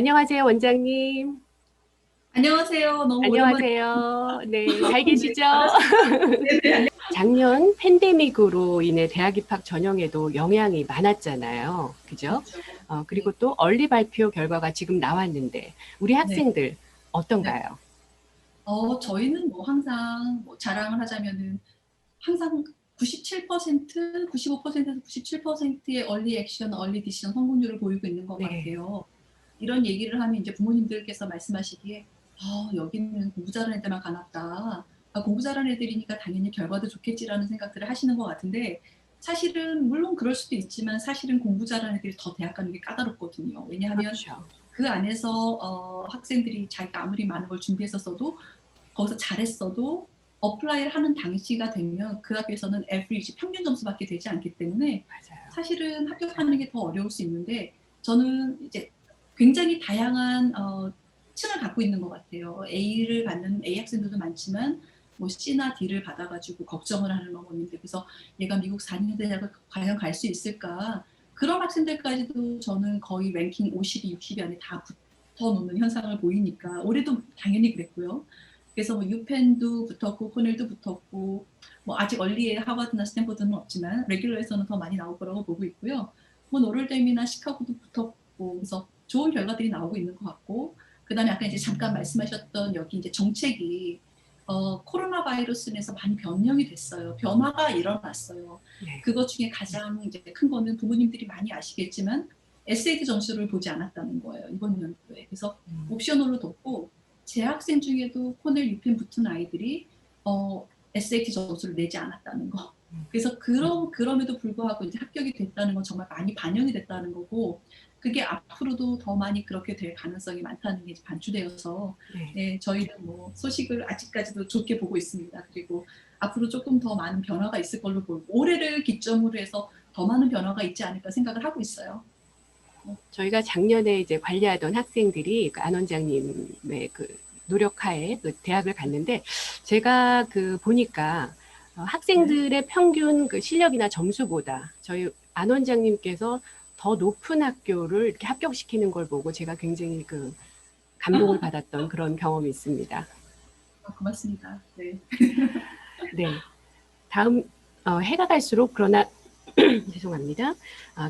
안녕하세요, 원장님. 안녕하세요. 너무 오랜만에. 안녕하세요. 네, 잘 네, 계시죠? 반갑습니다. 네네. 작년 팬데믹으로 인해 대학 입학 전형에도 영향이 많았잖아요. 그죠? 그렇죠. 그리고 네. 또 얼리 발표 결과가 지금 나왔는데, 우리 네. 학생들 네. 어떤가요? 저희는 뭐 항상 뭐 자랑을 하자면은 항상 97%, 95%에서 97%의 얼리 액션, 얼리 디시전 성공률을 보이고 있는 것 네, 같아요. 이런 얘기를 하면 이제 부모님들께서 말씀하시기에 여기는 공부 잘하는 애들만 가났다. 공부 잘하는 애들이니까 당연히 결과도 좋겠지라는 생각들을 하시는 것 같은데 사실은 물론 그럴 수도 있지만 사실은 공부 잘하는 애들이 더 대학 가는 게 까다롭거든요. 왜냐하면 그렇죠. 그 안에서 학생들이 자기가 아무리 많은 걸 준비했었어도 거기서 잘했어도 어플라이를 하는 당시가 되면 그 학교에서는 에버리지 평균 점수밖에 되지 않기 때문에 맞아요. 사실은 합격하는 게 더 어려울 수 있는데 저는 이제 굉장히 다양한 층을 갖고 있는 것 같아요. A를 받는 A 학생들도 많지만 뭐 C나 D를 받아가지고 걱정을 하는 어머님들 그래서 얘가 미국 4년 대학을 과연 갈 수 있을까 그런 학생들까지도 저는 거의 랭킹 50위, 60위 안에 다 붙어 놓는 현상을 보이니까 올해도 당연히 그랬고요. 그래서 뭐 유펜도 붙었고 코넬도 붙었고 뭐 아직 얼리에 하버드나 스탠포드는 없지만 레귤러에서는 더 많이 나올 거라고 보고 있고요. 뭐 노럴댐이나 시카고도 붙었고 그래서 좋은 결과들이 나오고 있는 것 같고 그다음에 아까 이제 잠깐 말씀하셨던 여기 이제 정책이 코로나 바이러스에서 많이 변형이 됐어요. 변화가 일어났어요. 네. 그것 중에 가장 이제 큰 거는 부모님들이 많이 아시겠지만 SAT 점수를 보지 않았다는 거예요. 이번 연도에. 그래서 옵셔널로 뒀고 재학생 중에도 코넬 유펜 붙은 아이들이 SAT 점수를 내지 않았다는 거. 그래서 그럼에도 불구하고 이제 합격이 됐다는 건 정말 많이 반영이 됐다는 거고 그게 앞으로도 더 많이 그렇게 될 가능성이 많다는 게 반추되어서 네. 네, 저희는 뭐 소식을 아직까지도 좋게 보고 있습니다. 그리고 앞으로 조금 더 많은 변화가 있을 걸로 보고 올해를 기점으로 해서 더 많은 변화가 있지 않을까 생각을 하고 있어요. 저희가 작년에 이제 관리하던 학생들이 그 안 원장님의 그 노력하에 그 대학을 갔는데, 제가 그 보니까 네. 학생들의 평균 그 실력이나 점수보다 저희 안 원장님께서 더 높은 학교를 이렇게 합격시키는 걸 보고 제가 굉장히 그 감동을 받았던 그런 경험이 있습니다. 고맙습니다. 네. 네. 다음, 해가 갈수록 그러나 죄송합니다.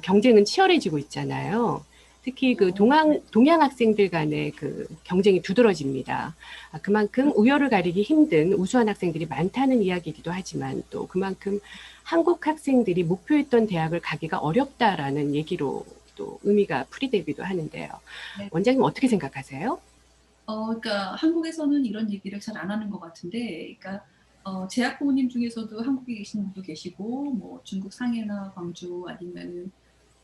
경쟁은 치열해지고 있잖아요. 특히 그 네. 동양 학생들 간의 그 경쟁이 두드러집니다. 그만큼 우열을 가리기 힘든 우수한 학생들이 많다는 이야기이기도 하지만 또 그만큼 한국 학생들이 목표했던 대학을 가기가 어렵다라는 얘기로 또 의미가 풀이되기도 하는데요. 네. 원장님 어떻게 생각하세요? 그러니까 한국에서는 이런 얘기를 잘 안 하는 것 같은데, 그러니까 재학 부모님 중에서도 한국에 계신 분도 계시고, 뭐 중국 상해나 광주 아니면은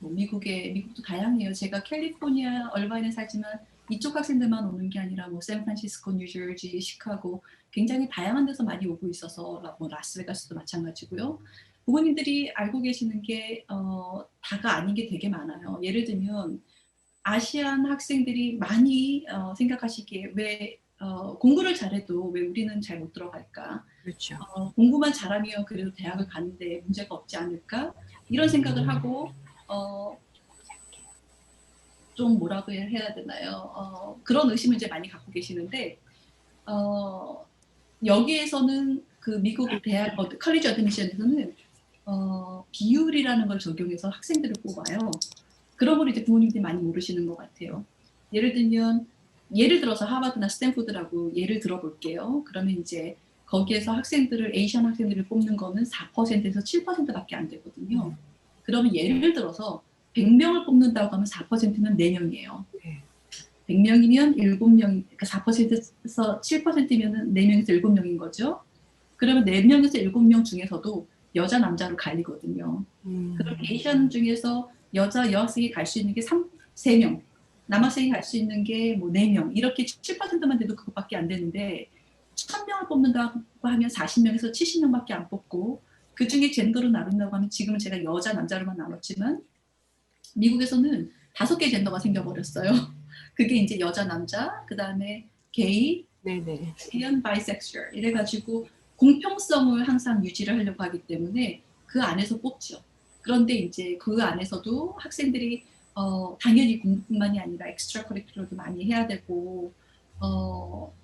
뭐 미국도 다양해요. 제가 캘리포니아 얼바인에 살지만 이쪽 학생들만 오는 게 아니라 뭐 샌프란시스코, 뉴저지, 시카고 굉장히 다양한 데서 많이 오고 있어서 뭐 라스베가스도 마찬가지고요. 부모님들이 알고 계시는 게 다가 아닌 게 되게 많아요. 예를 들면 아시안 학생들이 많이 생각하시기에 왜 공부를 잘해도 왜 우리는 잘 못 들어갈까? 그렇죠. 공부만 잘하면 그래도 대학을 가는데 문제가 없지 않을까? 이런 생각을 하고 어, 좀 뭐라고 해야 되나요? 그런 의심을 이제 많이 갖고 계시는데 어, 여기에서는 그 미국 대학 컬리지 어드미션에서는 비율이라는 걸 적용해서 학생들을 뽑아요. 그런 걸 이제 부모님들이 많이 모르시는 것 같아요. 예를 들면 예를 들어서 하버드나 스탠포드라고 예를 들어볼게요. 그러면 이제 거기에서 에이시안 학생들을 뽑는 거는 4%에서 7%밖에 안 되거든요. 그러면 예를 들어서 100명을 뽑는다고 하면 4%는 4명이에요. 네. 100명이면 7명, 그러니까 4%에서 7%면은 4명에서 7명인 거죠. 그러면 4명에서 7명 중에서도 여자, 남자로 갈리거든요. 그럼 에이션 중에서 여학생이 갈 수 있는 게 3명, 남학생이 갈 수 있는 게 뭐 4명, 이렇게 7%만 돼도 그것밖에 안 되는데, 1000명을 뽑는다고 하면 40명에서 70명밖에 안 뽑고, 그 중에 젠더로 나눈다고 하면 지금은 제가 여자, 남자로만 나눴지만, 미국에서는 5개 젠더가 생겨버렸어요. 그게 이제 여자, 남자, 그 다음에 게이, 네네. 레즈비언, 바이섹슈얼 이래가지고 공평성을 항상 유지를 하려고 하기 때문에 그 안에서 뽑죠. 그런데 이제 그 안에서도 학생들이 당연히 공부뿐만이 아니라 엑스트라 커리큘럼도 많이 해야 되고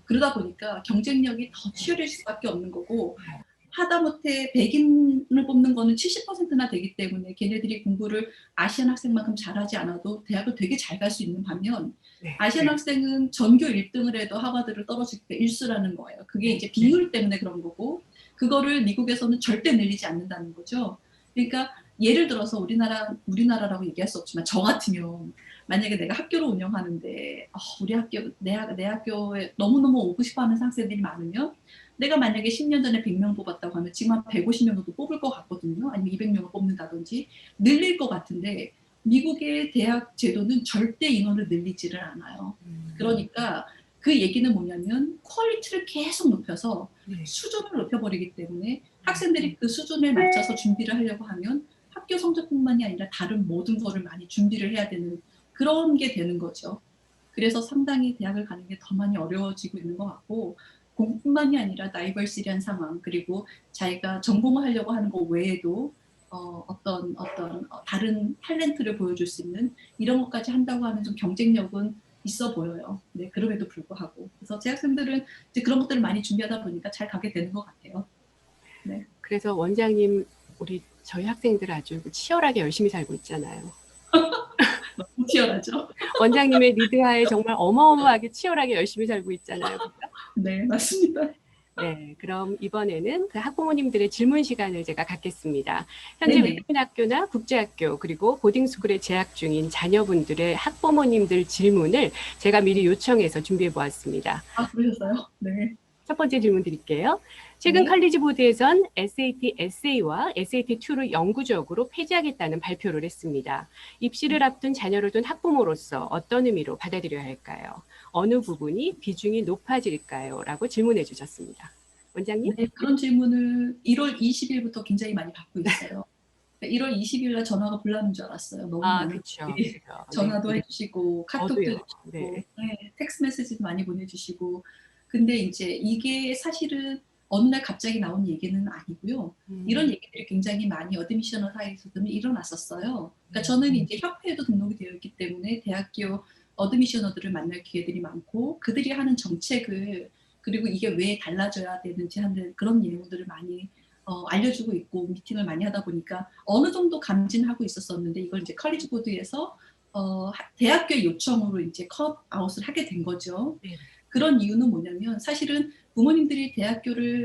그러다 보니까 경쟁력이 더 치열해질 수밖에 없는 거고 하다못해 100인을 뽑는 거는 70%나 되기 때문에 걔네들이 공부를 아시안 학생만큼 잘하지 않아도 대학을 되게 잘 갈 수 있는 반면 네. 아시안 학생은 전교 1등을 해도 하버드를 떨어질 때 일수라는 거예요. 그게 이제 비율 때문에 그런 거고 그거를 미국에서는 절대 늘리지 않는다는 거죠. 그러니까 예를 들어서 우리나라라고 얘기할 수 없지만 저 같으면 만약에 내가 학교를 운영하는데 우리 학교 내 학교에 너무너무 오고 싶어하는 학생들이 많으면 내가 만약에 10년 전에 100명 뽑았다고 하면 지금 한 150명 정도 뽑을 것 같거든요. 아니면 200명을 뽑는다든지 늘릴 것 같은데 미국의 대학 제도는 절대 인원을 늘리지를 않아요. 그러니까 그 얘기는 뭐냐면 퀄리티를 계속 높여서 수준을 높여버리기 때문에 학생들이 그 수준에 맞춰서 준비를 하려고 하면 학교 성적뿐만이 아니라 다른 모든 거를 많이 준비를 해야 되는 그런 게 되는 거죠. 그래서 상당히 대학을 가는 게 더 많이 어려워지고 있는 것 같고 공부뿐만이 아니라 다이버시티한 상황 그리고 자기가 전공을 하려고 하는 것 외에도 어떤 다른 탤런트를 보여줄 수 있는 이런 것까지 한다고 하면 좀 경쟁력은 있어 보여요. 네, 그럼에도 불구하고. 그래서 제 학생들은 이제 그런 것들을 많이 준비하다 보니까 잘 가게 되는 것 같아요. 네. 그래서 원장님, 저희 학생들 아주 치열하게 열심히 살고 있잖아요. 너무 치열하죠? 원장님의 리드하에 정말 어마어마하게 치열하게 열심히 살고 있잖아요. 그죠? 네, 맞습니다. 네, 그럼 이번에는 그 학부모님들의 질문 시간을 제가 갖겠습니다. 현재 네네. 외국인 학교나 국제학교 그리고 보딩스쿨에 재학 중인 자녀분들의 학부모님들 질문을 제가 미리 요청해서 준비해 보았습니다. 아, 그러셨어요? 네. 첫 번째 질문 드릴게요. 최근 네. 칼리지 보드에선 SAT 에세이와 SAT2를 영구적으로 폐지하겠다는 발표를 했습니다. 입시를 앞둔 자녀를 둔 학부모로서 어떤 의미로 받아들여야 할까요? 어느 부분이 비중이 높아질까요? 라고 질문해 주셨습니다. 원장님? 네, 그런 질문을 1월 20일부터 굉장히 많이 받고 있어요. 1월 20일 날 전화가 불나는 줄 알았어요. 너무 많은 그쵸. 분들이 전화도 해주시고 카톡도 저도요. 해주시고 텍스트 메시지도 많이 보내주시고 근데 이제 이게 사실은 어느 날 갑자기 나온 얘기는 아니고요. 이런 얘기들이 굉장히 많이 어드미셔널 사이에서도 일어났었어요. 그러니까 저는 이제 협회에도 등록이 되어 있기 때문에 대학교 어드미셔너들을 만날 기회들이 많고 그들이 하는 정책을 그리고 이게 왜 달라져야 되는지 하는 그런 내용들을 많이 알려주고 있고 미팅을 많이 하다 보니까 어느 정도 감진하고 있었었는데 이걸 이제 컬리지 보드에서 대학교 요청으로 이제 컵아웃을 하게 된 거죠. 네. 그런 이유는 뭐냐면 사실은 부모님들이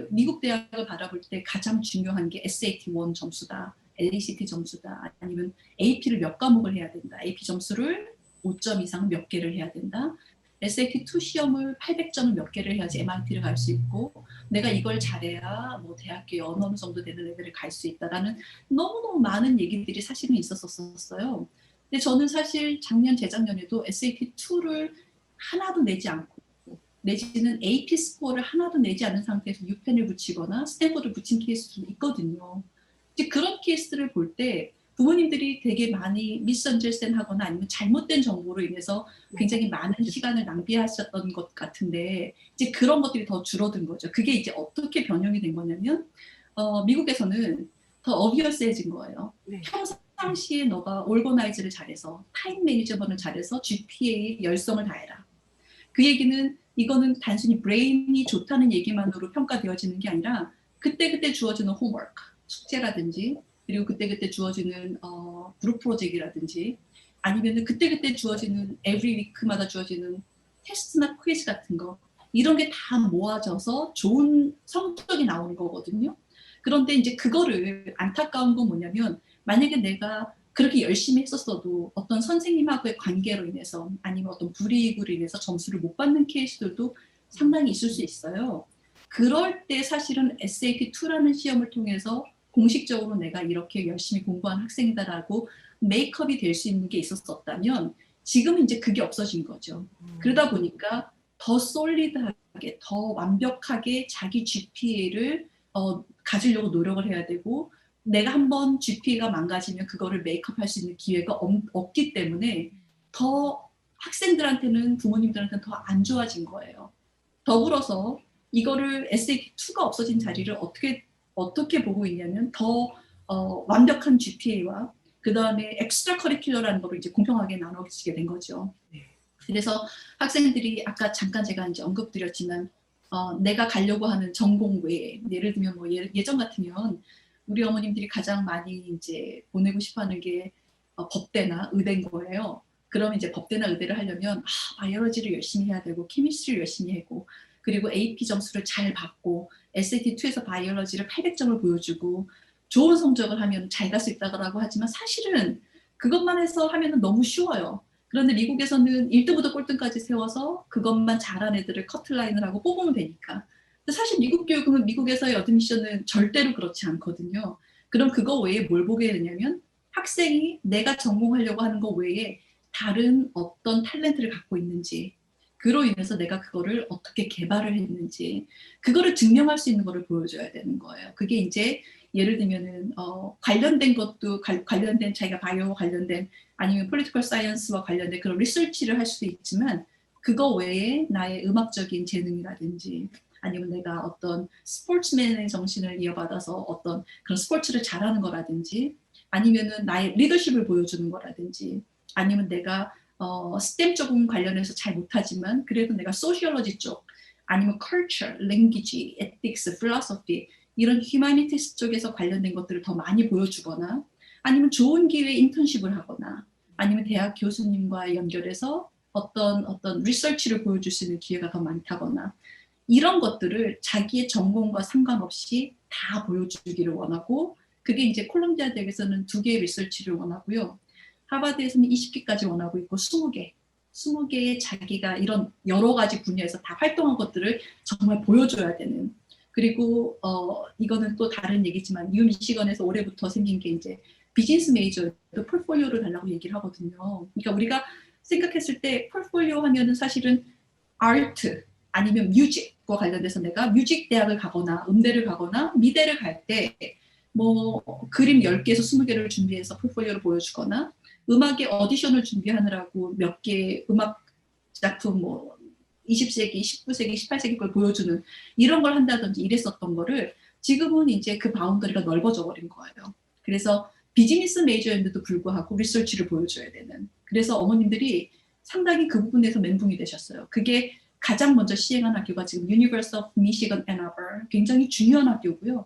미국 대학을 바라볼 때 가장 중요한 게 SAT1 점수다, LACT 점수다, 아니면 AP를 몇 과목을 해야 된다. AP 점수를 5점 이상 몇 개를 해야 된다. SAT2 시험을 800점을 몇 개를 해야지 MIT를 갈 수 있고 내가 이걸 잘해야 뭐 대학교에 어느 정도 되는 레벨을 갈 수 있다라는 너무너무 많은 얘기들이 사실은 있었어요. 근데 저는 사실 재작년에도 SAT2를 하나도 내지 않고 내지는 AP 스코어를 하나도 내지 않은 상태에서 유펜을 붙이거나 스탠퍼드를 붙인 케이스도 있거든요. 이제 그런 케이스를 볼 때 부모님들이 되게 많이 미스언더스탠드하거나 아니면 잘못된 정보로 인해서 굉장히 많은 시간을 낭비하셨던 것 같은데 이제 그런 것들이 더 줄어든 거죠. 그게 이제 어떻게 변형이 된 거냐면 미국에서는 더 어비어스해진 거예요. 네. 평상시에 너가 올거나이즈를 잘해서 타임 매니저먼을 잘해서 GPA에 열성을 다해라. 그 얘기는 이거는 단순히 브레인이 좋다는 얘기만으로 평가되어지는 게 아니라 그때그때 주어지는 홈워크, 숙제라든지 그리고 그때그때 주어지는 그룹 프로젝트라든지 아니면 그때그때 주어지는 every week마다 주어지는 테스트나 퀴즈 같은 거 이런 게 다 모아져서 좋은 성적이 나오는 거거든요. 그런데 이제 그거를 안타까운 건 뭐냐면 만약에 내가 그렇게 열심히 했었어도 어떤 선생님하고의 관계로 인해서 아니면 어떤 불이익으로 인해서 점수를 못 받는 케이스들도 상당히 있을 수 있어요. 그럴 때 사실은 SAT2라는 시험을 통해서 공식적으로 내가 이렇게 열심히 공부한 학생이다라고 메이크업이 될 수 있는 게 있었다면 지금은 이제 그게 없어진 거죠. 그러다 보니까 더 솔리드하게, 더 완벽하게 자기 GPA를 가지려고 노력을 해야 되고 내가 한번 GPA가 망가지면 그거를 메이크업할 수 있는 기회가 없기 때문에 더 학생들한테는 부모님들한테는 더 안 좋아진 거예요. 더불어서 이거를 SAT2가 없어진 자리를 어떻게 보고 있냐면 더 완벽한 GPA와 그 다음에 엑스트라 커리큘러라는 거로 이제 공평하게 나눠지게 된 거죠. 네. 그래서 학생들이 아까 잠깐 제가 이제 언급드렸지만 내가 가려고 하는 전공 외에 예를 들면 뭐 예전 같으면 우리 어머님들이 가장 많이 이제 보내고 싶어하는 게 법대나 의대인 거예요. 그럼 이제 법대나 의대를 하려면 바이오로지를 열심히 해야 되고 케미스트리를 열심히 하고 그리고 AP 점수를 잘 받고 SAT2에서 바이오로지를 800점을 보여주고 좋은 성적을 하면 잘 갈 수 있다고 하지만 사실은 그것만 해서 하면 너무 쉬워요. 그런데 미국에서는 1등부터 꼴등까지 세워서 그것만 잘한 애들을 커트라인을 하고 뽑으면 되니까. 근데 사실 미국 교육은 미국에서의 어드미션은 절대로 그렇지 않거든요. 그럼 그거 외에 뭘 보게 되냐면 학생이 내가 전공하려고 하는 거 외에 다른 어떤 탤런트를 갖고 있는지 그로 인해서 내가 그거를 어떻게 개발을 했는지 그거를 증명할 수 있는 거를 보여줘야 되는 거예요. 그게 이제 예를 들면은 관련된 것도 관련된 자기가 바이오 관련된 아니면 폴리티컬 사이언스와 관련된 그런 리서치를 할 수도 있지만 그거 외에 나의 음악적인 재능이라든지 아니면 내가 어떤 스포츠맨의 정신을 이어받아서 어떤 그런 스포츠를 잘하는 거라든지 아니면은 나의 리더십을 보여주는 거라든지 아니면 내가 스템 쪽 관련해서 잘 못하지만 그래도 내가 소시올로지 쪽 아니면 culture, language, ethics, philosophy 이런 휴머니티스 쪽에서 관련된 것들을 더 많이 보여주거나 아니면 좋은 기회에 인턴십을 하거나 아니면 대학 교수님과 연결해서 어떤 리서치를 보여줄 수 있는 기회가 더 많다거나 이런 것들을 자기의 전공과 상관없이 다 보여주기를 원하고 그게 이제 콜롬비아 대학에서는 2개의 리서치를 원하고요. 하버드에서는 20개까지 원하고 있고 20개의 자기가 이런 여러 가지 분야에서 다 활동한 것들을 정말 보여줘야 되는 그리고 이거는 또 다른 얘기지만 U 미시건에서 올해부터 생긴 게 이제 비즈니스 메이저도 폴폴리오를 달라고 얘기를 하거든요. 그러니까 우리가 생각했을 때 폴폴리오 하면은 사실은 아트 아니면 뮤직과 관련돼서 내가 뮤직 대학을 가거나 음대를 가거나 미대를 갈 때 뭐 그림 10개에서 20개를 준비해서 폴폴리오를 보여주거나 음악의 오디션을 준비하느라고 몇 개 음악 작품 뭐 20세기, 19세기, 18세기 걸 보여주는 이런 걸 한다든지 이랬었던 거를 지금은 이제 그 바운더리가 넓어져 버린 거예요. 그래서 비즈니스 메이저인데도 불구하고 리서치를 보여줘야 되는. 그래서 어머님들이 상당히 그 부분에서 멘붕이 되셨어요. 그게 가장 먼저 시행한 학교가 지금 University of Michigan Ann Arbor 굉장히 중요한 학교고요.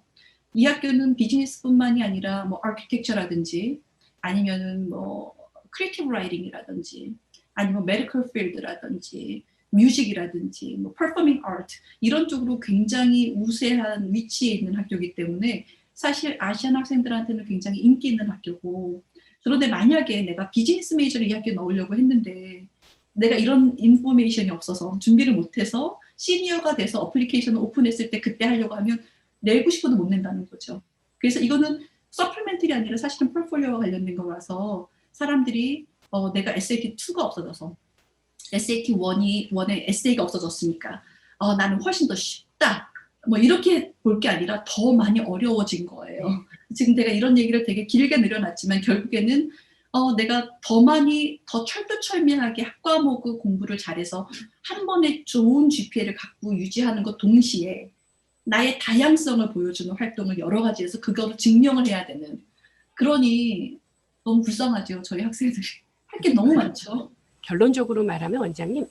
이 학교는 비즈니스뿐만이 아니라 뭐 아키텍처라든지 아니면은 뭐 크리에이티브 라이팅이라든지 아니면 메디컬 필드라든지 뮤직이라든지 뭐 퍼포밍 아트 이런 쪽으로 굉장히 우세한 위치에 있는 학교이기 때문에 사실 아시안 학생들한테는 굉장히 인기 있는 학교고 그런데 만약에 내가 비즈니스 메이저를 이 학교에 넣으려고 했는데 내가 이런 인포메이션이 없어서 준비를 못해서 시니어가 돼서 어플리케이션을 오픈했을 때 그때 하려고 하면 내고 싶어도 못 낸다는 거죠. 그래서 이거는 서플멘틀이 아니라 사실은 폴폴리오와 관련된 거라서 사람들이 내가 SAT2가 없어져서 SAT1에 에세이가 없어졌으니까 나는 훨씬 더 쉽다. 뭐 이렇게 볼 게 아니라 더 많이 어려워진 거예요. 지금 내가 이런 얘기를 되게 길게 늘어놨지만 결국에는 내가 더 철두철미하게 학과목의 공부를 잘해서 한 번에 좋은 GPA를 갖고 유지하는 것 동시에 나의 다양성을 보여주는 활동을 여러 가지 해서 그거를 증명을 해야 되는 그러니 너무 불쌍하죠. 저희 학생들이. 할 게 너무 많죠. 결론적으로 말하면 원장님,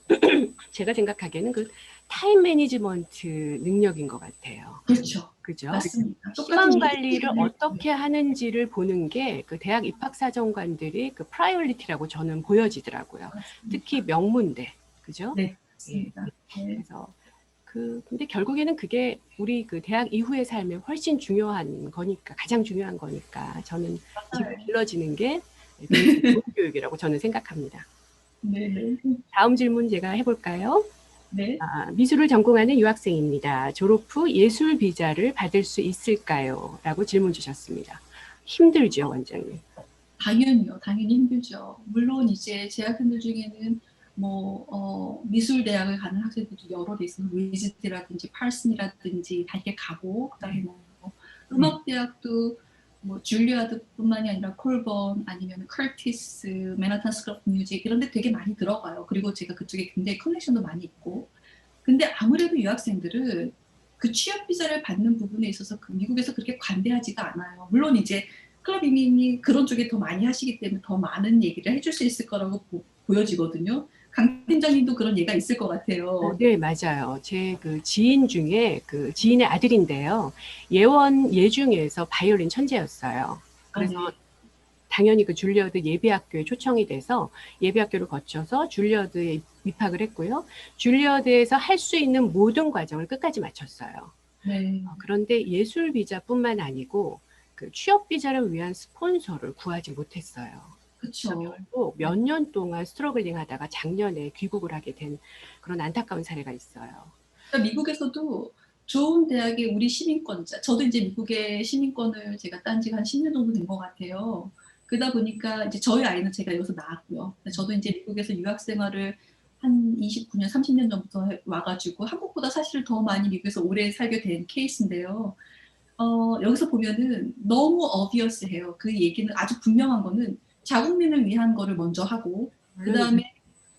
제가 생각하기에는 그 타임 매니지먼트 능력인 것 같아요. 그렇죠. 그죠? 맞습니다. 시간 관리를 어떻게 하는지를 보는 게 그 대학 입학사정관들이 그 프라이어리티라고 저는 보여지더라고요. 맞습니다. 특히 명문대, 그죠? 네, 맞습니다. 네. 그래서 근데 결국에는 그게 우리 그 대학 이후의 삶에 훨씬 중요한 거니까, 가장 중요한 거니까 저는 지금 길러지는 게 좋은 교육이라고 저는 생각합니다. 네. 다음 질문 제가 해볼까요? 네. 미술을 전공하는 유학생입니다. 졸업 후 예술 비자를 받을 수 있을까요? 라고 질문 주셨습니다. 힘들죠, 원장님? 당연히요. 당연히 힘들죠. 물론 이제 제 학생들 중에는 미술 대학을 가는 학생들도 여러 대 있어요. 위즈드라든지 팔슨이라든지 다 이렇게 가고 그다음에 음악 대학도 줄리아드뿐만이 아니라 콜본 아니면 커티스, 맨하탄 스쿨 오브 뮤직 이런 데 되게 많이 들어가요. 그리고 제가 그쪽에 굉장히 커넥션도 많이 있고. 근데 아무래도 유학생들은 그 취업 비자를 받는 부분에 있어서 미국에서 그렇게 관대하지가 않아요. 물론 이제 클럽이민이 그런 쪽에 더 많이 하시기 때문에 더 많은 얘기를 해줄 수 있을 거라고 보여지거든요. 강 팀장님도 그런 예가 있을 것 같아요. 네, 맞아요. 제 그 지인 중에 그 지인의 아들인데요. 예중에서 바이올린 천재였어요. 아, 그래서 네. 당연히 그 줄리어드 예비학교에 초청이 돼서 예비학교를 거쳐서 줄리어드에 입학을 했고요. 줄리어드에서 할 수 있는 모든 과정을 끝까지 마쳤어요. 네. 그런데 예술 비자뿐만 아니고 그 취업 비자를 위한 스폰서를 구하지 못했어요. 그래서 그쵸. 결국 몇 년 동안 스트러글링 하다가 작년에 귀국을 하게 된 그런 안타까운 사례가 있어요. 그러니까 미국에서도 좋은 대학의 우리 시민권자, 저도 이제 미국의 시민권을 제가 딴 지가 한 10년 정도 된 것 같아요. 그러다 보니까 이제 저희 아이는 제가 여기서 낳았고요. 저도 이제 미국에서 유학 생활을 한 29년, 30년 전부터 와가지고 한국보다 사실 더 많이 미국에서 오래 살게 된 케이스인데요. 여기서 보면은 너무 obvious해요. 그 얘기는 아주 분명한 거는 자국민을 위한 거를 먼저 하고, 그 다음에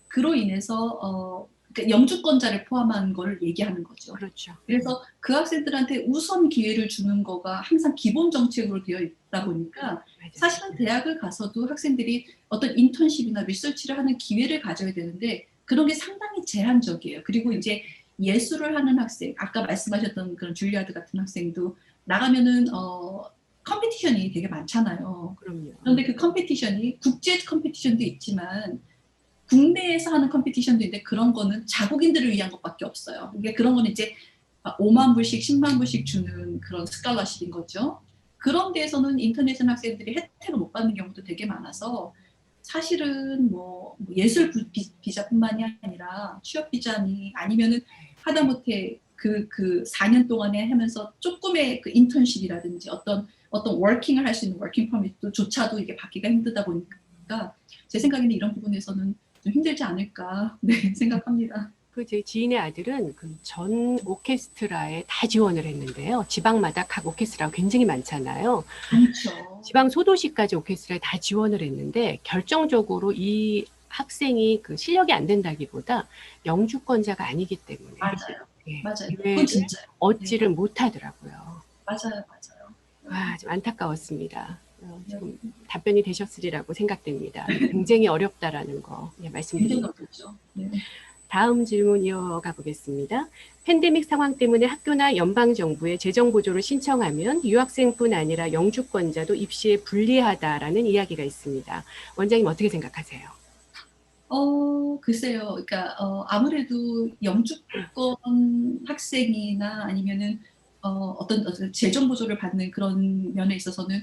그로 인해서 그러니까 영주권자를 포함한 거를 얘기하는 거죠. 그렇죠. 그래서 그 학생들한테 우선 기회를 주는 거가 항상 기본 정책으로 되어 있다 보니까 맞아요. 사실은 대학을 가서도 학생들이 어떤 인턴십이나 리서치를 하는 기회를 가져야 되는데 그런 게 상당히 제한적이에요. 그리고 이제 예술을 하는 학생, 아까 말씀하셨던 그런 줄리아드 같은 학생도 나가면은 컴피티션이 되게 많잖아요. 그럼요. 그런데 그 컴피티션이 국제 컴피티션도 있지만 국내에서 하는 컴피티션도 있는데 그런 거는 자국인들을 위한 것밖에 없어요. 그러니까 그런 거는 이제 5만 불씩, 10만 불씩 주는 그런 스칼러십인 거죠. 그런 데에서는 인터내셔널 학생들이 혜택을 못 받는 경우도 되게 많아서 사실은 뭐 예술 비자뿐만이 아니라 취업 비자니 아니면은 하다못해 그 4년 동안에 하면서 조금의 그 인턴십이라든지 어떤 워킹을 할 수 있는 워킹 퍼밋조차도 이게 받기가 힘들다 보니까 제 생각에는 이런 부분에서는 좀 힘들지 않을까 네, 생각합니다. 그 제 지인의 아들은 그 전 오케스트라에 다 지원을 했는데요. 지방마다 각 오케스트라가 굉장히 많잖아요. 많죠. 지방 소도시까지 오케스트라에 다 지원을 했는데 결정적으로 이 학생이 그 실력이 안 된다기보다 영주권자가 아니기 때문에 맞아요. 예, 맞아요. 그건 기회를 진짜요. 네. 얻지를 못하더라고요. 맞아요. 맞아요. 좀 안타까웠습니다. 네. 좀 답변이 되셨으리라고 생각됩니다. 굉장히 어렵다라는 거 굉장히 말씀드립니다. 어렵죠. 네. 다음 질문 이어가 보겠습니다. 팬데믹 상황 때문에 학교나 연방정부에 재정보조를 신청하면 유학생뿐 아니라 영주권자도 입시에 불리하다라는 이야기가 있습니다. 원장님 어떻게 생각하세요? 글쎄요. 그러니까 아무래도 영주권 학생이나 아니면은 어떤 재정 보조를 받는 그런 면에 있어서는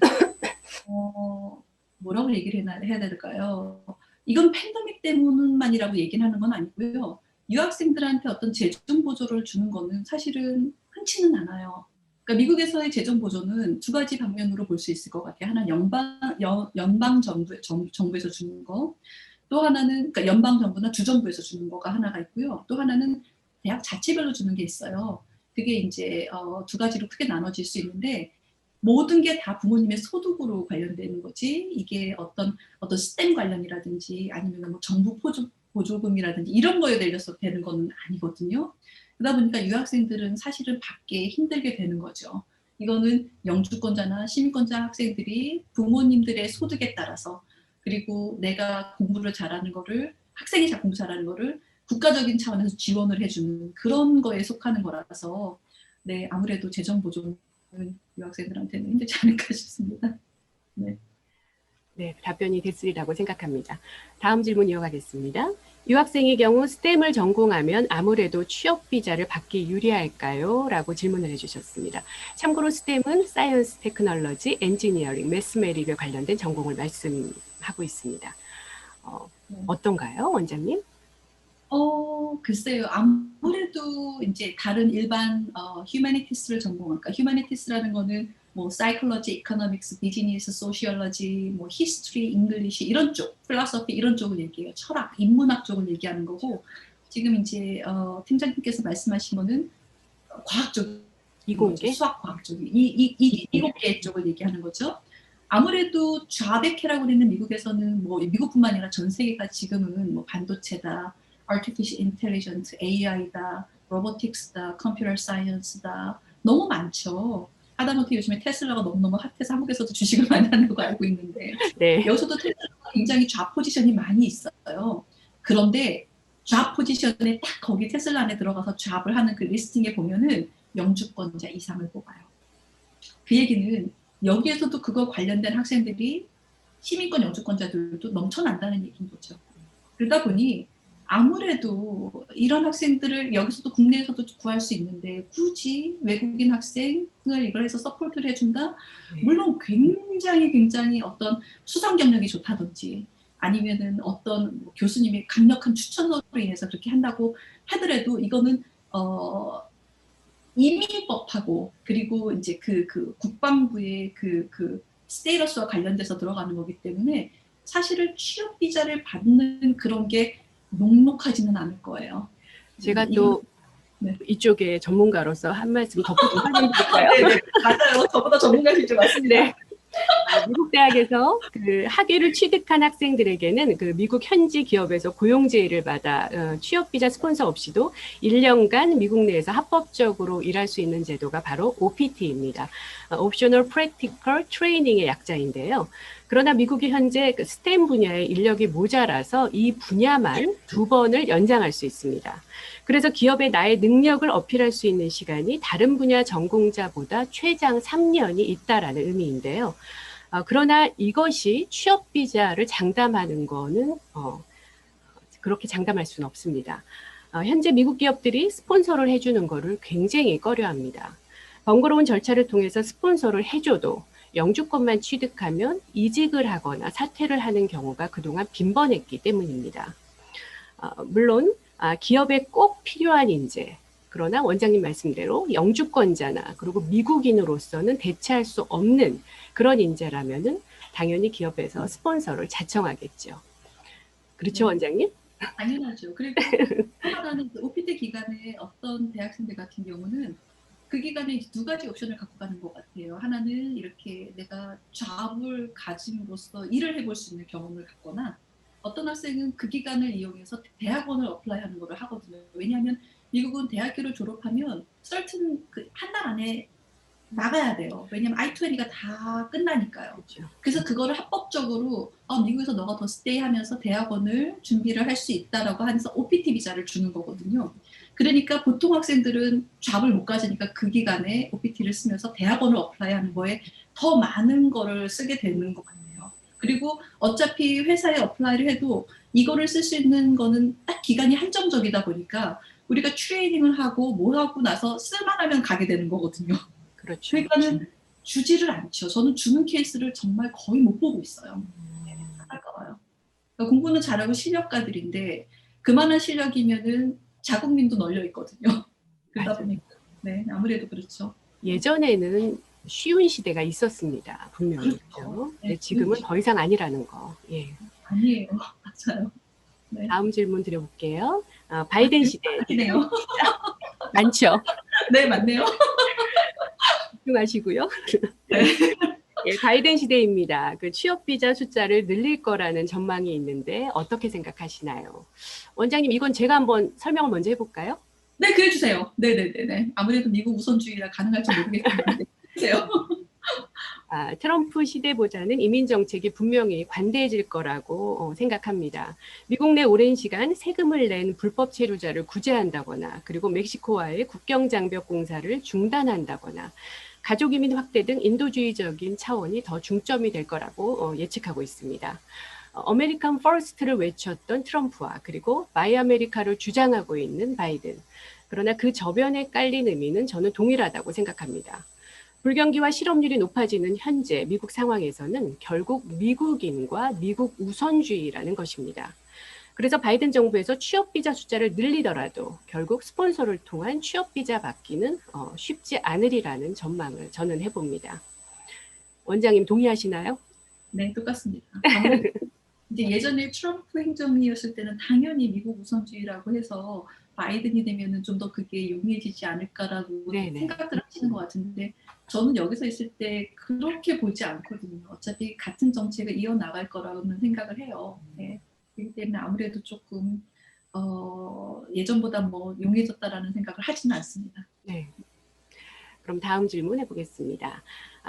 뭐라고 얘기를 해야 될까요? 이건 팬데믹 때문만이라고 얘기는 하는 건 아니고요. 유학생들한테 어떤 재정 보조를 주는 거는 사실은 흔치는 않아요. 그러니까 미국에서의 재정 보조는 두 가지 방면으로 볼 수 있을 것 같아요. 하나는 연방 정부에서 주는 거, 또 하나는 그러니까 연방 정부나 주 정부에서 주는 거가 하나가 있고요. 또 하나는 대학 자체별로 주는 게 있어요. 그게 이제 두 가지로 크게 나눠질 수 있는데 모든 게 다 부모님의 소득으로 관련되는 거지 이게 어떤 스템 관련이라든지 아니면 뭐 정부 보조금이라든지 이런 거에 대해서 되는 건 아니거든요. 그러다 보니까 유학생들은 사실은 받기 힘들게 되는 거죠. 이거는 영주권자나 시민권자 학생들이 부모님들의 소득에 따라서 그리고 내가 공부를 잘하는 거를 학생이 공부 잘하는 거를 국가적인 차원에서 지원을 해주는 그런 거에 속하는 거라서 네 아무래도 재정 보조는 유학생들한테는 힘들지 않을까 싶습니다. 네. 네, 답변이 됐으리라고 생각합니다. 다음 질문 이어가겠습니다. 유학생의 경우 스템을 전공하면 아무래도 취업 비자를 받기 유리할까요? 라고 질문을 해주셨습니다. 참고로 스템은 사이언스, 테크놀로지, 엔지니어링, 매스메릭에 관련된 전공을 말씀하고 있습니다. 어떤가요, 원장님? 글쎄요. 아무래도 이제 다른 일반 휴머니티스를 전공할까? 그러니까 휴머니티스라는 거는 뭐 사이콜로지, 이코노믹스, 비즈니스, 소시올로지, 뭐 히스토리, 잉글리시 이런 쪽, 필로소피 이런 쪽을 얘기해요. 철학, 인문학 쪽을 얘기하는 거고 지금 이제 팀장님께서 말씀하신 거는 과학 쪽인 거죠. 이공계? 수학 과학 쪽이 이공계 쪽을 얘기하는 거죠. 아무래도 좌백해라고 하는 미국에서는 뭐 미국뿐만 아니라 전 세계가 지금은 뭐 반도체다, artificial intelligence, AI다, robotics다, computer science다 너무 많죠. 하다못해 요즘에 테슬라가 너무너무 핫해서 한국에서도 주식을 많이 한다고 알고 있는데 네. 여기서도 테슬라가 굉장히 좌 포지션이 많이 있어요. 그런데 좌 포지션에 딱 거기 테슬라 안에 들어가서 좌를 하는 그 리스팅에 보면은 영주권자 이상을 뽑아요. 그 얘기는 여기에서도 그거 관련된 학생들이 시민권 영주권자들도 넘쳐난다는 얘기인 거죠. 그러다 보니 아무래도 이런 학생들을 여기서도 국내에서도 구할 수 있는데 굳이 외국인 학생을 이걸 해서 서포트를 해준다? 네. 물론 굉장히 어떤 수상 경력이 좋다든지 아니면은 어떤 교수님의 강력한 추천으로 인해서 그렇게 한다고 하더라도 이거는 이민법하고 그리고 이제 그 국방부의 그 스테이러스와 관련돼서 들어가는 거기 때문에 사실은 취업 비자를 받는 그런 게 녹록하지는 않을 거예요. 제가 이건 또 네. 이쪽에 전문가로서 한 말씀 덧붙여 드릴까요? 네네 맞아요. 저보다 전문가시죠. 맞습니다. 네. 미국 대학에서 그 학위를 취득한 학생들에게는 그 미국 현지 기업에서 고용제의를 받아 취업 비자 스폰서 없이도 1년간 미국 내에서 합법적으로 일할 수 있는 제도가 바로 OPT입니다. Optional Practical Training의 약자인데요. 그러나 미국이 현재 그 스템 분야의 인력이 모자라서 이 분야만 2번을 연장할 수 있습니다. 그래서 기업에 나의 능력을 어필할 수 있는 시간이 다른 분야 전공자보다 최장 3년이 있다라는 의미인데요. 그러나 이것이 취업 비자를 장담하는 거는 그렇게 장담할 수는 없습니다. 현재 미국 기업들이 스폰서를 해주는 거를 굉장히 꺼려합니다. 번거로운 절차를 통해서 스폰서를 해줘도 영주권만 취득하면 이직을 하거나 사퇴를 하는 경우가 그동안 빈번했기 때문입니다. 물론 기업에 꼭 필요한 인재, 그러나 원장님 말씀대로 영주권자나 그리고 미국인으로서는 대체할 수 없는 그런 인재라면은 당연히 기업에서 스폰서를 자청하겠죠. 그렇죠, 원장님? 당연하죠. 그리고 또 하나는 그 OPT 기간에 어떤 대학생들 같은 경우는 그 기간에 두 가지 옵션을 갖고 가는 것 같아요. 하나는 이렇게 내가 잡을 가짐으로써 일을 해볼 수 있는 경험을 갖거나 어떤 학생은 그 기간을 이용해서 대학원을 어플라이하는 걸 하거든요. 왜냐하면 미국은 대학교를 졸업하면 certain 한 달 안에 나가야 돼요. 왜냐면 I-20가 다 끝나니까요. 그렇죠. 그래서 그거를 합법적으로 미국에서 너가 더 스테이하면서 대학원을 준비를 할 수 있다라고 하면서 OPT 비자를 주는 거거든요. 그러니까 보통 학생들은 잡을 못 가지니까 그 기간에 OPT를 쓰면서 대학원을 어플라이하는 거에 더 많은 거를 쓰게 되는 것 같아요. 그리고 어차피 회사에 어플라이를 해도 이거를 쓸 수 있는 거는 딱 기간이 한정적이다 보니까 우리가 트레이닝을 하고 뭐 하고 나서 쓸만하면 가게 되는 거거든요. 그렇죠. 그러니까는 주지를 않죠. 저는 주는 케이스를 정말 거의 못 보고 있어요. 안타까워요. 그러니까 공부는 잘하고 실력가들인데 그만한 실력이면은 자국민도 널려 있거든요. 그러다 맞아요. 보니까 네 아무래도 그렇죠. 예전에는 쉬운 시대가 있었습니다. 분명히. 그렇죠? 네, 지금은 더 이상 아니라는 거. 예. 아니에요. 맞아요. 네. 다음 질문 드려볼게요. 바이든 시대. 아니네요. 많죠? 네, 맞네요. 집중하시고요. 네. 예, 바이든 시대입니다. 그 취업 비자 숫자를 늘릴 거라는 전망이 있는데 어떻게 생각하시나요? 원장님, 이건 제가 한번 설명을 먼저 해볼까요? 네, 그래 주세요. 네네네네. 아무래도 미국 우선주의라 가능할지 모르겠는데 해주세요. 트럼프 시대보다는 이민 정책이 분명히 관대해질 거라고 생각합니다. 미국 내 오랜 시간 세금을 낸 불법 체류자를 구제한다거나 그리고 멕시코와의 국경 장벽 공사를 중단한다거나 가족 이민 확대 등 인도주의적인 차원이 더 중점이 될 거라고 예측하고 있습니다. 아메리칸 퍼스트를 외쳤던 트럼프와 그리고 마이 아메리카를 주장하고 있는 바이든. 그러나 그 저변에 깔린 의미는 저는 동일하다고 생각합니다. 불경기와 실업률이 높아지는 현재 미국 상황에서는 결국 미국인과 미국 우선주의라는 것입니다. 그래서 바이든 정부에서 취업비자 숫자를 늘리더라도 결국 스폰서를 통한 취업비자 받기는 쉽지 않으리라는 전망을 저는 해봅니다. 원장님 동의하시나요? 네, 똑같습니다. 아무래도 이제 예전에 트럼프 행정이었을 때는 당연히 미국 우선주의라고 해서 바이든이 되면은 좀 더 그게 용이해지지 않을까라고 네네. 생각을 하시는 것 같은데 저는 여기서 있을 때 그렇게 보지 않거든요. 어차피 같은 정책을 이어나갈 거라고는 생각을 해요. 네. 그렇기 때문에 아무래도 조금 예전보다 뭐 용이해졌다라는 생각을 하지는 않습니다. 네. 그럼 다음 질문 해보겠습니다.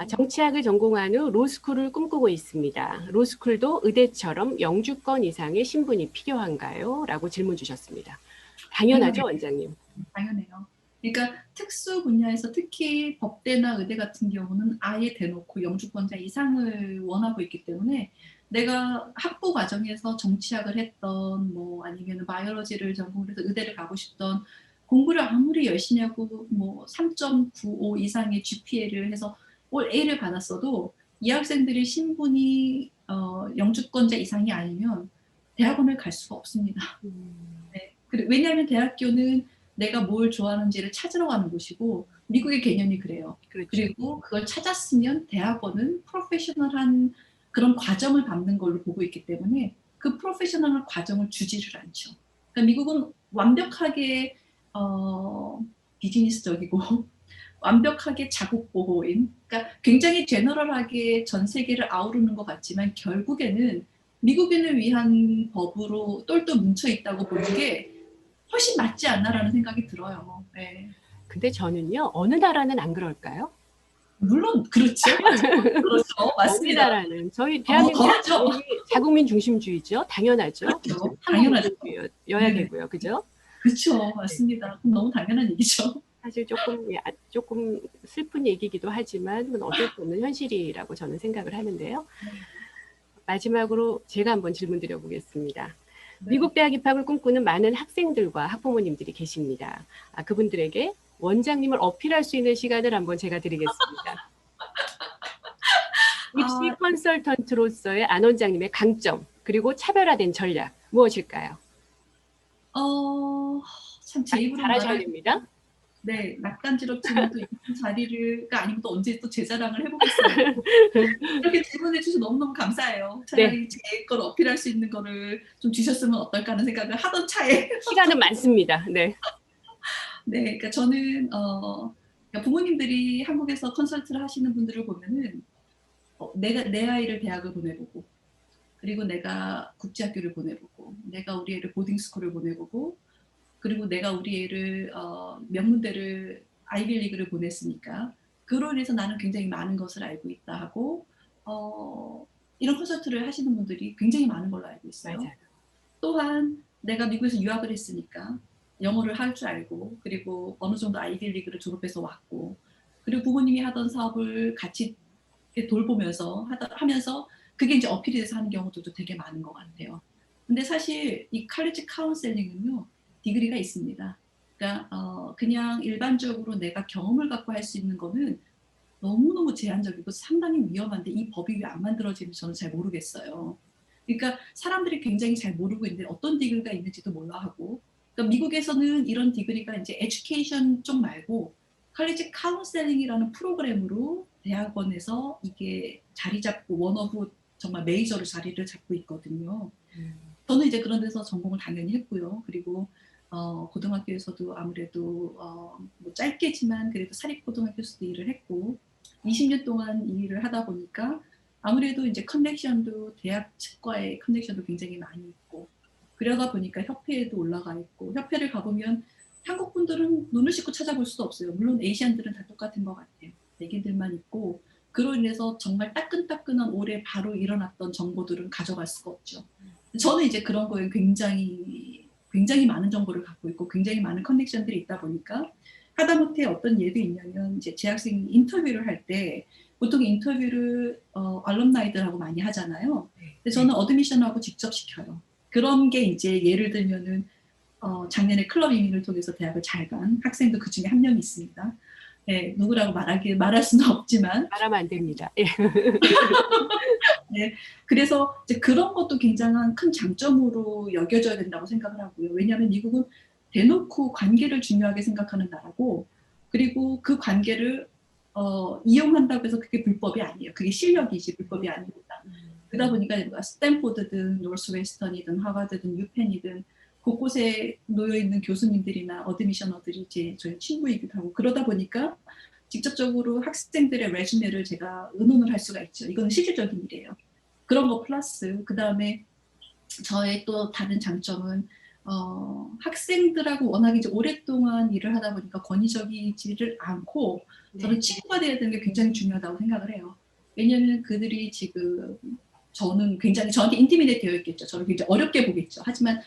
정치학을 전공한 후 로스쿨을 꿈꾸고 있습니다. 로스쿨도 의대처럼 영주권 이상의 신분이 필요한가요? 라고 질문 주셨습니다. 당연하죠, 원장님. 당연해요. 그러니까 특수 분야에서 특히 법대나 의대 같은 경우는 아예 대놓고 영주권자 이상을 원하고 있기 때문에 내가 학부 과정에서 정치학을 했던 뭐 아니면 바이올로지를 전공해서 의대를 가고 싶던 공부를 아무리 열심히 하고 뭐 3.95 이상의 GPA를 해서 올 A를 받았어도 이 학생들의 신분이 영주권자 이상이 아니면 대학원을 갈 수가 없습니다. 네. 왜냐하면 대학교는 내가 뭘 좋아하는지를 찾으러 가는 곳이고 미국의 개념이 그래요. 그렇죠. 그리고 그걸 찾았으면 대학원은 프로페셔널한 그런 과정을 밟는 걸로 보고 있기 때문에 그 프로페셔널한 과정을 주지를 않죠. 그러니까 미국은 완벽하게 비즈니스적이고 완벽하게 자국 보호인, 그러니까 굉장히 제너럴하게 전 세계를 아우르는 것 같지만 결국에는 미국인을 위한 법으로 똘똘 뭉쳐 있다고 보는 게 훨씬 낫지 않나라는 생각이 들어요. 네. 근데 저는요, 어느 나라는 안 그럴까요? 물론 그렇죠. 그렇죠. 어느 맞습니다. 나라는 저희 대한민국 그렇죠. 자국민 중심주의죠. 당연하죠. 그렇죠. 당연하죠. 한국민주의여야 네네. 되고요, 그죠? 그렇죠. 맞습니다. 너무 당연한 얘기죠. 사실 조금 슬픈 얘기이기도 하지만 어쩔 수 없는 현실이라고 저는 생각을 하는데요. 마지막으로 제가 한번 질문 드려보겠습니다. 미국 대학 입학을 꿈꾸는 많은 학생들과 학부모님들이 계십니다. 그분들에게 원장님을 어필할 수 있는 시간을 한번 제가 드리겠습니다. 입시 컨설턴트로서의 안 원장님의 강점 그리고 차별화된 전략 무엇일까요? 참 제 입으로 잘하셔야 됩니다. 네, 낯간지럽지만 또 이런 자리가 아니면 또 언제 또 제 자랑을 해보겠어요. 이렇게 질문해 주셔서 너무너무 감사해요. 차라리 제 걸 어필할 수 있는 거를 좀 주셨으면 어떨까 하는 생각을 하던 차에. 시간은 많습니다. 네. 네, 그러니까 저는 그러니까 부모님들이 한국에서 컨설트를 하시는 분들을 보면은 내 아이를 대학을 보내보고 그리고 내가 국제학교를 보내보고 내가 우리 애를 보딩스쿨을 보내보고 그리고 내가 우리 애를 명문대를 아이비리그를 보냈으니까 그로 인해서 나는 굉장히 많은 것을 알고 있다 하고 이런 콘서트를 하시는 분들이 굉장히 많은 걸로 알고 있어요. 맞아요. 또한 내가 미국에서 유학을 했으니까 영어를 할 줄 알고 그리고 어느 정도 아이비리그를 졸업해서 왔고 그리고 부모님이 하던 사업을 같이 돌보면서 하면서 그게 이제 어필이 돼서 하는 경우들도 되게 많은 것 같아요. 근데 사실 이 칼리지 카운셀링은요 디그리가 있습니다. 그러니까 그냥 일반적으로 내가 경험을 갖고 할 수 있는 거는 너무너무 제한적이고 상당히 위험한데 이 법이 왜 안 만들어지는지 저는 잘 모르겠어요. 그러니까 사람들이 굉장히 잘 모르고 있는데 어떤 디그리가 있는지도 몰라 하고 그러니까 미국에서는 이런 디그리가 이제 에듀케이션 쪽 말고 칼리지 카운셀링이라는 프로그램으로 대학원에서 이게 자리 잡고 원 오브 정말 메이저로 자리를 잡고 있거든요. 저는 이제 그런 데서 전공을 당연히 했고요. 그리고 고등학교에서도 아무래도 뭐 짧게지만 그래도 사립고등학교에서도 일을 했고 20년 동안 이 일을 하다 보니까 아무래도 이제 커넥션도 대학 측과의 커넥션도 굉장히 많이 있고 그러다 보니까 협회에도 올라가 있고 협회를 가보면 한국 분들은 눈을 씻고 찾아볼 수도 없어요. 물론 에이시안들은 다 똑같은 것 같아요. 애기들만 있고 그로 인해서 정말 따끈따끈한 올해 바로 일어났던 정보들은 가져갈 수가 없죠. 저는 이제 그런 거에 굉장히 많은 정보를 갖고 있고 굉장히 많은 커넥션들이 있다 보니까 하다못해 어떤 예도 있냐면 이제 재학생이 인터뷰를 할 때 보통 인터뷰를 알럼나이들하고 많이 하잖아요. 근데 저는 어드미션하고 직접 시켜요. 그런 게 이제 예를 들면은 작년에 클럽 이민을 통해서 대학을 잘 간 학생도 그 중에 한 명이 있습니다. 네, 누구라고 말할 수는 없지만 말하면 안 됩니다. 예. 네, 그래서 이제 그런 것도 굉장한 큰 장점으로 여겨져야 된다고 생각을 하고요. 왜냐하면 미국은 대놓고 관계를 중요하게 생각하는 나라고 그리고 그 관계를 이용한다고 해서 그게 불법이 아니에요. 그게 실력이지 불법이 아닙니다. 그러다 보니까 스탠포드든 노스웨스턴이든 하버드든 유펜이든 곳곳에 놓여있는 교수님들이나 어드미셔너들이 이제 저희 친구이기도 하고 그러다 보니까 직접적으로 학생들의 레주메를 제가 의논을 할 수가 있죠. 이건 실질적인 일이에요. 그런 거 플러스 그 다음에 저의 또 다른 장점은 학생들하고 워낙에 이제 오랫동안 일을 하다 보니까 권위적이지를 않고 저는 네. 친구가 돼야 되는 게 굉장히 중요하다고 생각을 해요. 왜냐하면 그들이 지금 저는 굉장히 저한테 인티미데이트 되어 있겠죠. 저를 굉장히 어렵게 보겠죠. 하지만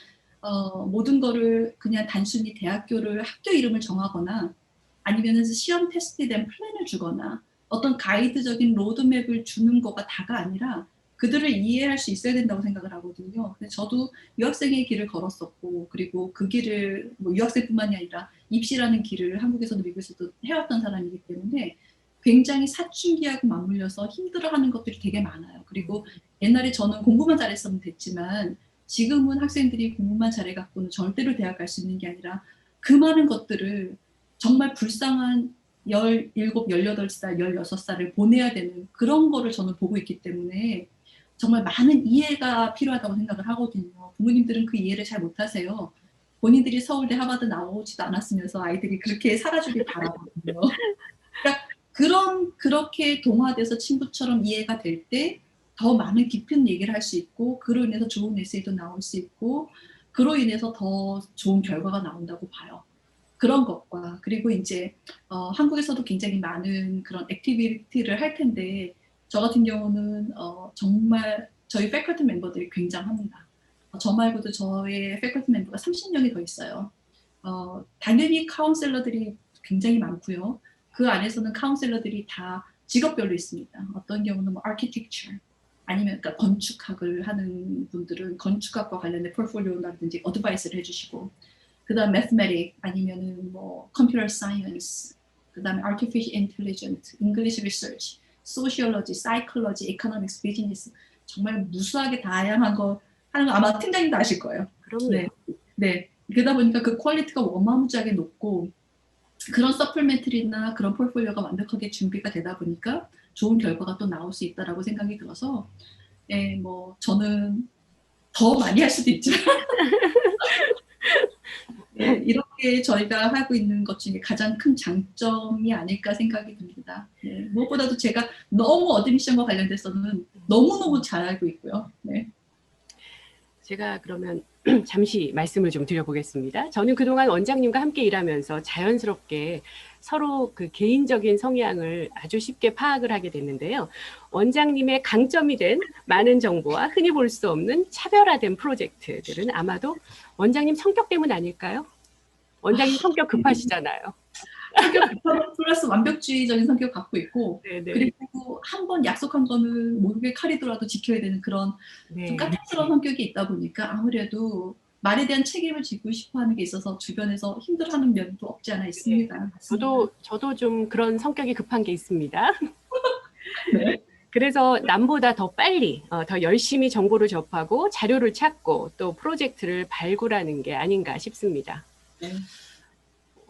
모든 거를 그냥 단순히 대학교를 학교 이름을 정하거나 아니면은 시험 테스트에 대한 플랜을 주거나 어떤 가이드적인 로드맵을 주는 거가 다가 아니라 그들을 이해할 수 있어야 된다고 생각을 하거든요. 근데 저도 유학생의 길을 걸었었고 그리고 그 길을 뭐 유학생뿐만이 아니라 입시라는 길을 한국에서도 미국에서도 해왔던 사람이기 때문에 굉장히 사춘기하고 맞물려서 힘들어하는 것들이 되게 많아요. 그리고 옛날에 저는 공부만 잘했으면 됐지만 지금은 학생들이 공부만 잘해갖고는 절대로 대학 갈 수 있는 게 아니라 그 많은 것들을 정말 불쌍한 17, 18살, 16살을 보내야 되는 그런 거를 저는 보고 있기 때문에 정말 많은 이해가 필요하다고 생각을 하거든요. 부모님들은 그 이해를 잘 못하세요. 본인들이 서울대 하버드 나오지도 않았으면서 아이들이 그렇게 살아주길 바라거든요. 그러니까 그렇게 동화돼서 친구처럼 이해가 될 때 더 많은 깊은 얘기를 할 수 있고 그로 인해서 좋은 에세이도 나올 수 있고 그로 인해서 더 좋은 결과가 나온다고 봐요. 그런 것과 그리고 이제 한국에서도 굉장히 많은 그런 액티비티를 할 텐데 저 같은 경우는 정말 저희 패컬티 멤버들이 굉장합니다. 저 말고도 저의 패컬티 멤버가 30명이 더 있어요. 당연히 카운셀러들이 굉장히 많고요. 그 안에서는 카운셀러들이 다 직업별로 있습니다. 어떤 경우는 뭐 아키텍처 아니면 그러니까 건축학을 하는 분들은 건축학과 관련된 포트폴리오라든지 어드바이스를 해주시고 그다음 매스매틱 아니면은 뭐 컴퓨터 사이언스 그다음에 artificial intelligence, English research, sociology, psychology, economics, business 정말 무수하게 다양한 거 하는 거 아마 팀장님도 아실 거예요. 그럼요. 네, 네. 그러다 보니까 그 퀄리티가 어마무지하게 높고 그런 서플멘트리나 그런 포트폴리오가 완벽하게 준비가 되다 보니까 좋은 결과가 또 나올 수 있다라고 생각이 들어서 예, 뭐 저는 더 많이 할 수도 있지만 네, 이렇게 저희가 하고 있는 것 중에 가장 큰 장점이 아닐까 생각이 듭니다. 네, 무엇보다도 제가 너무 어드미션과 관련돼서는 너무너무 잘 알고 있고요. 네. 제가 그러면 잠시 말씀을 좀 드려보겠습니다. 저는 그동안 원장님과 함께 일하면서 자연스럽게 서로 그 개인적인 성향을 아주 쉽게 파악을 하게 됐는데요. 원장님의 강점이 된 많은 정보와 흔히 볼 수 없는 차별화된 프로젝트들은 아마도 원장님 성격 때문 아닐까요? 원장님 성격 급하시잖아요. 성격 급하고 플러스 완벽주의적인 성격 갖고 있고 네네. 그리고 한 번 약속한 거는 목에 칼이더라도 지켜야 되는 그런 네. 좀 까탈스러운 성격이 있다 보니까 아무래도 말에 대한 책임을 지고 싶어하는 게 있어서 주변에서 힘들어하는 면도 없지 않아 있습니다. 네. 맞습니다. 저도 좀 그런 성격이 급한 게 있습니다. 네. 그래서 남보다 더 빨리, 더 열심히 정보를 접하고 자료를 찾고 또 프로젝트를 발굴하는 게 아닌가 싶습니다. 네.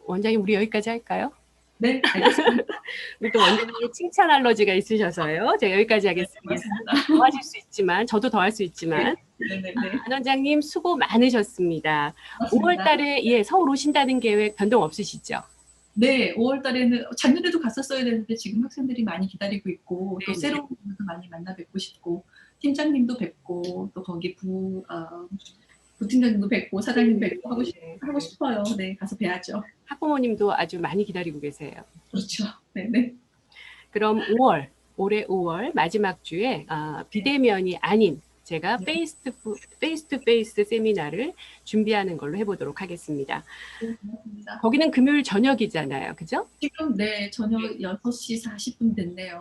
원장님, 우리 여기까지 할까요? 네, 알겠습니다. 우리 또 원장님이 칭찬 알러지가 있으셔서요. 제가 여기까지 하겠습니다. 더 하실 수 있지만, 저도 더 할 수 있지만. 네, 네, 네. 안 원장님 수고 많으셨습니다. 맞습니다. 5월 달에 서울 오신다는 계획 변동 없으시죠? 네, 5월 달에는 작년에도 갔었어야 되는데 지금 학생들이 많이 기다리고 있고 또 네네. 새로운 분들도 많이 만나 뵙고 싶고 팀장님도 뵙고 또 거기 부팀장님도 뵙고 사장님 뵙고 하고 싶어요. 네, 가서 뵈야죠. 학부모님도 아주 많이 기다리고 계세요. 그렇죠. 네, 네. 그럼 올해 5월 마지막 주에 비대면이 아닌 제가 페이스 투 페이스 세미나를 준비하는 걸로 해보도록 하겠습니다. 네, 고맙습니다. 거기는 금요일 저녁이잖아요. 그죠? 지금 네, 저녁 6시 40분 됐네요.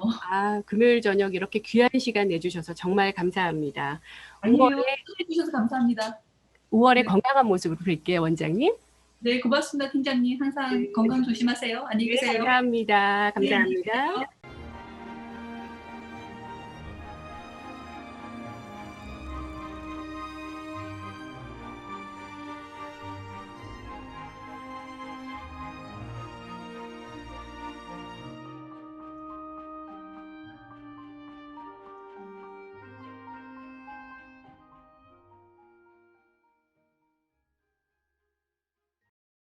금요일 저녁 이렇게 귀한 시간 내주셔서 정말 감사합니다. 아니에요. 해주셔서 감사합니다. 5월에 네. 건강한 모습으로 뵐게요, 원장님. 네, 고맙습니다, 팀장님. 항상 건강 조심하세요. 안녕히 계세요. 감사합니다. 감사합니다. 네,